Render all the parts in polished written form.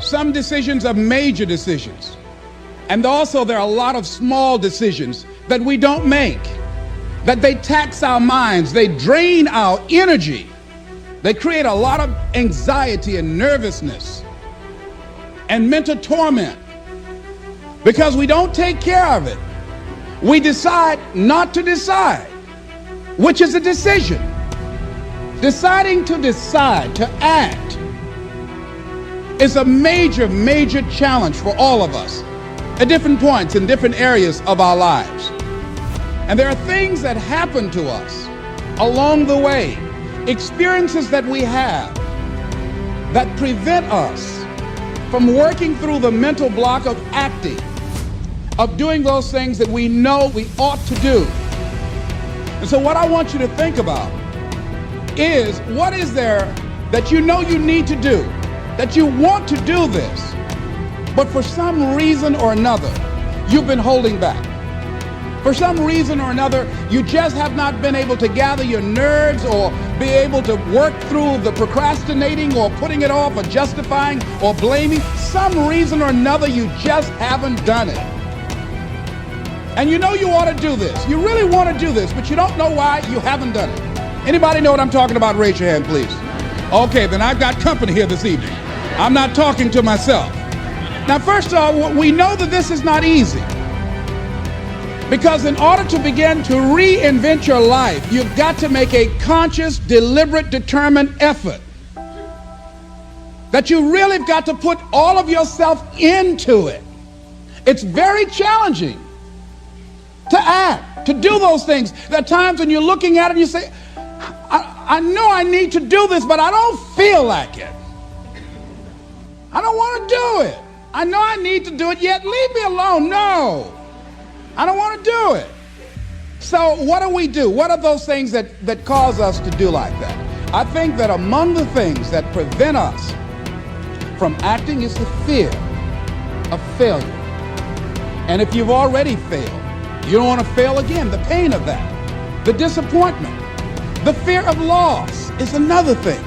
Some decisions are major decisions. And also there are a lot of small decisions that we don't make, that they tax our minds, they drain our energy, they create a lot of anxiety and nervousness and mental torment because we don't take care of it. We decide not to decide, which is a decision. Deciding to decide, to act, is a major, major challenge for all of us at different points in different areas of our lives. And there are things that happen to us along the way, experiences that we have that prevent us from working through the mental block of acting, of doing those things that we know we ought to do. And so what I want you to think about is, what is there that you know you need to do, that you want to do this, but for some reason or another, you've been holding back. For some reason or another, you just have not been able to gather your nerves or be able to work through the procrastinating or putting it off or justifying or blaming. Some reason or another, you just haven't done it. And you know you ought to do this. You really want to do this, but you don't know why you haven't done it. Anybody know what I'm talking about? Raise your hand, please. Okay, then I've got company here this evening. I'm not talking to myself. Now, first of all, we know that this is not easy. Because in order to begin to reinvent your life, you've got to make a conscious, deliberate, determined effort. That you really have got to put all of yourself into it. It's very challenging to act, to do those things. There are times when you're looking at it and you say, I know I need to do this, but I don't feel like it. I don't want to do it. I know I need to do it, yet leave me alone. No, I don't want to do it. So what do? What are those things that cause us to do like that? I think that among the things that prevent us from acting is the fear of failure. And if you've already failed, you don't want to fail again. The pain of that, the disappointment, the fear of loss is another thing.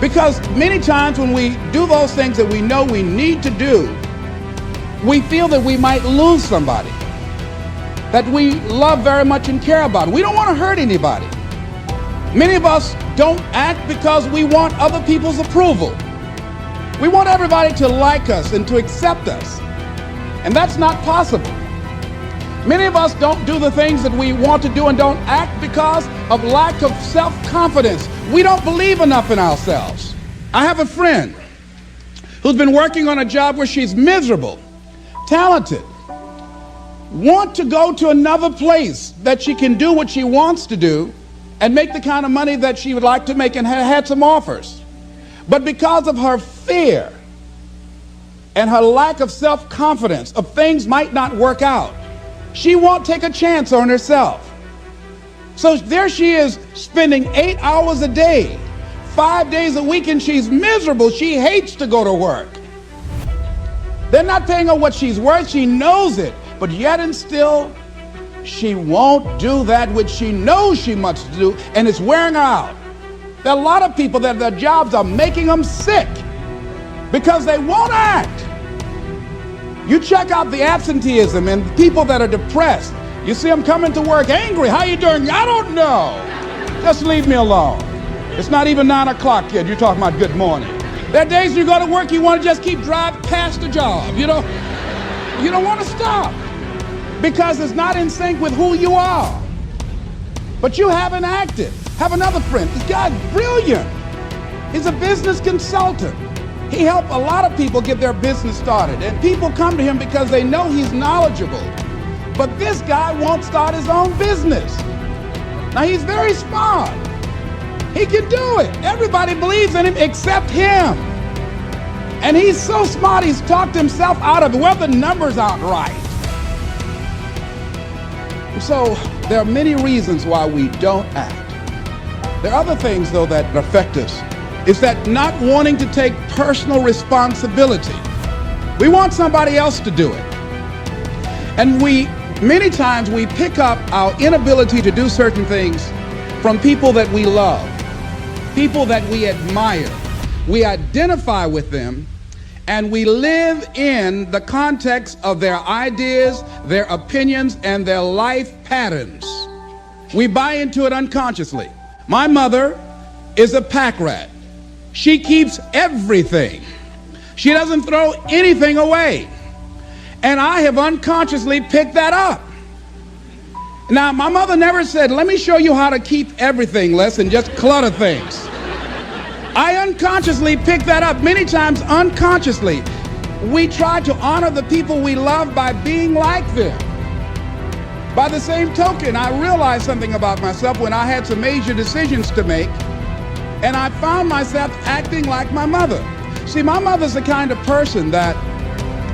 Because many times when we do those things that we know we need to do, we feel that we might lose somebody that we love very much and care about. We don't want to hurt anybody. Many of us don't act because we want other people's approval. We want everybody to like us and to accept us. And that's not possible. Many of us don't do the things that we want to do and don't act because of lack of self-confidence. We don't believe enough in ourselves. I have a friend who's been working on a job where she's miserable, talented, want to go to another place that she can do what she wants to do and make the kind of money that she would like to make, and had some offers. But because of her fear and her lack of self-confidence of things might not work out, she won't take a chance on herself. So there she is, spending 8 hours a day, 5 days a week, and she's miserable. She hates to go to work. They're not paying her what she's worth. She knows it, but yet and still, she won't do that which she knows she must do, and it's wearing her out. There are a lot of people that their jobs are making them sick because they won't act. You check out the absenteeism and people that are depressed. You see them coming to work angry. How you doing? I don't know. Just leave me alone. It's not even 9 o'clock yet. You're talking about good morning. There are days you go to work, you want to just keep driving past the job. You don't want to stop because it's not in sync with who you are. But you haven't acted. Have another friend. This guy's brilliant. He's a business consultant. He helped a lot of people get their business started, and people come to him because they know he's knowledgeable. But this guy won't start his own business. Now, he's very smart. He can do it. Everybody believes in him except him. And he's so smart, he's talked himself out of it. Well, the numbers aren't right. So there are many reasons why we don't act. There are other things, though, that affect us. It's that not wanting to take personal responsibility. We want somebody else to do it. And many times we pick up our inability to do certain things from people that we love, people that we admire. We identify with them, and we live in the context of their ideas, their opinions, and their life patterns. We buy into it unconsciously. My mother is a pack rat. She keeps everything. She doesn't throw anything away. And I have unconsciously picked that up. Now, my mother never said, let me show you how to keep everything less and just clutter things. I unconsciously picked that up many times unconsciously. We try to honor the people we love by being like them. By the same token, I realized something about myself when I had some major decisions to make, and I found myself acting like my mother. See, my mother's the kind of person that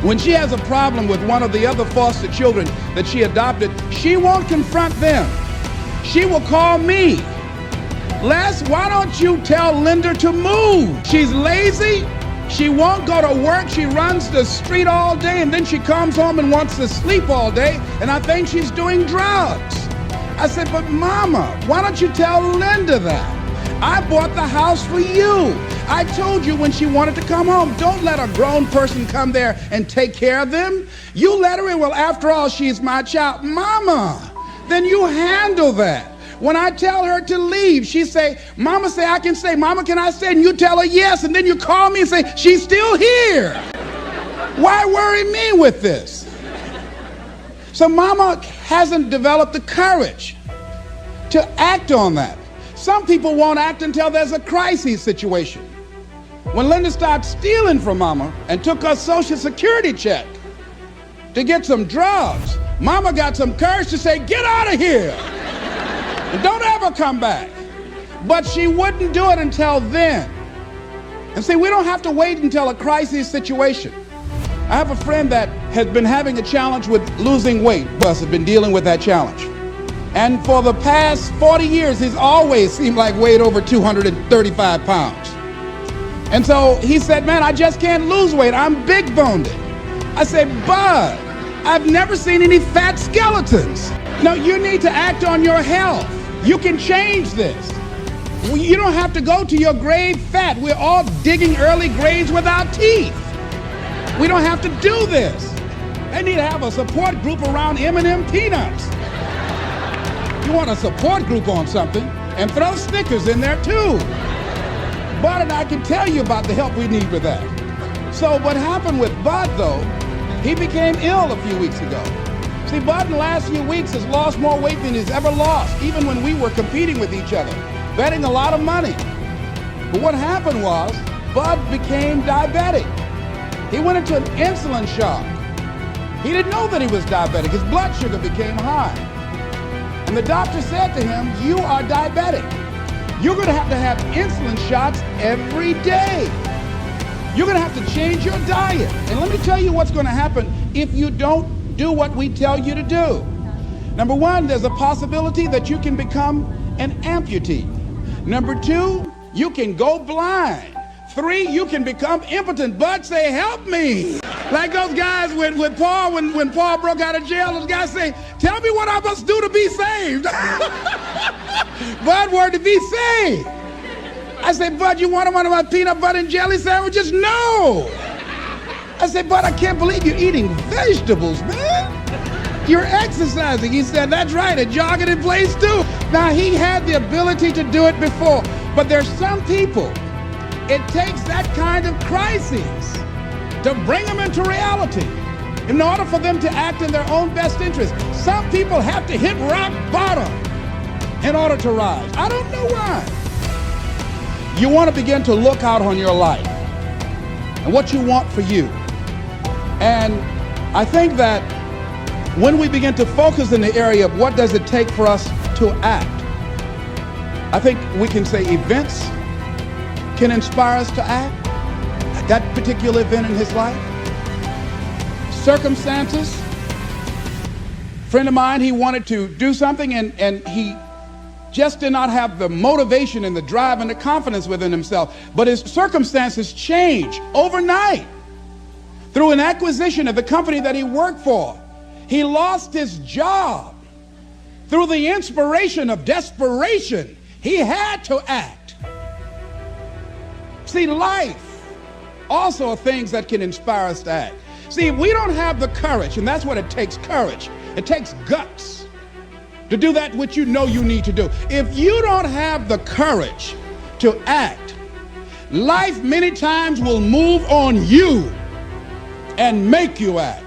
when she has a problem with one of the other foster children that she adopted, she won't confront them. She will call me. Les, why don't you tell Linda to move? She's lazy. She won't go to work. She runs the street all day, and then she comes home and wants to sleep all day, and I think she's doing drugs. I said, but Mama, why don't you tell Linda that? I bought the house for you. I told you when she wanted to come home, don't let a grown person come there and take care of them. You let her in. Well, after all, she's my child. Mama, then you handle that. When I tell her to leave, she say, Mama say I can stay. Mama, can I stay? And you tell her yes, and then you call me and say, she's still here. Why worry me with this? So Mama hasn't developed the courage to act on that. Some people won't act until there's a crisis situation. When Linda started stealing from Mama and took her Social Security check to get some drugs, Mama got some courage to say, get out of here and don't ever come back. But she wouldn't do it until then. And see, we don't have to wait until a crisis situation. I have a friend that has been having a challenge with losing weight. Bus has been dealing with that challenge. And for the past 40 years, he's always seemed like weighed over 235 pounds. And so he said, man, I just can't lose weight. I'm big boned. I said, Bud, I've never seen any fat skeletons. No, you need to act on your health. You can change this. You don't have to go to your grave fat. We're all digging early graves with our teeth. We don't have to do this. They need to have a support group around M&M peanuts. You want a support group on something, and throw Snickers in there too. Bud and I can tell you about the help we need with that. So what happened with Bud, though, he became ill a few weeks ago. See, Bud in the last few weeks has lost more weight than he's ever lost, even when we were competing with each other, betting a lot of money. But what happened was, Bud became diabetic. He went into an insulin shock. He didn't know that he was diabetic. His blood sugar became high. And the doctor said to him, you are diabetic. You're going to have insulin shots every day. You're going to have to change your diet. And let me tell you what's going to happen if you don't do what we tell you to do. Number one, there's a possibility that you can become an amputee. Number two, you can go blind. 3, you can become impotent. Bud say, help me. Like those guys with Paul, when Paul broke out of jail, those guys say, tell me what I must do to be saved. Bud wanted to be saved. I said, Bud, you want one of my peanut butter and jelly sandwiches? No. I said, Bud, I can't believe you're eating vegetables, man. You're exercising. He said, that's right, and jogging in place too. Now, he had the ability to do it before, but there's some people, it takes that kind of crisis to bring them into reality in order for them to act in their own best interest. Some people have to hit rock bottom in order to rise. I don't know why. You want to begin to look out on your life and what you want for you. And I think that when we begin to focus in the area of what does it take for us to act, I think we can say events can inspire us to act. That particular event in his life, circumstances. A friend of mine, he wanted to do something and he just did not have the motivation and the drive and the confidence within himself. But his circumstances changed overnight through an acquisition of the company that he worked for. He lost his job through the inspiration of desperation. He had to act. See, life also are things that can inspire us to act. See, if we don't have the courage, and that's what it takes, courage. It takes guts to do that which you know you need to do. If you don't have the courage to act, life many times will move on you and make you act.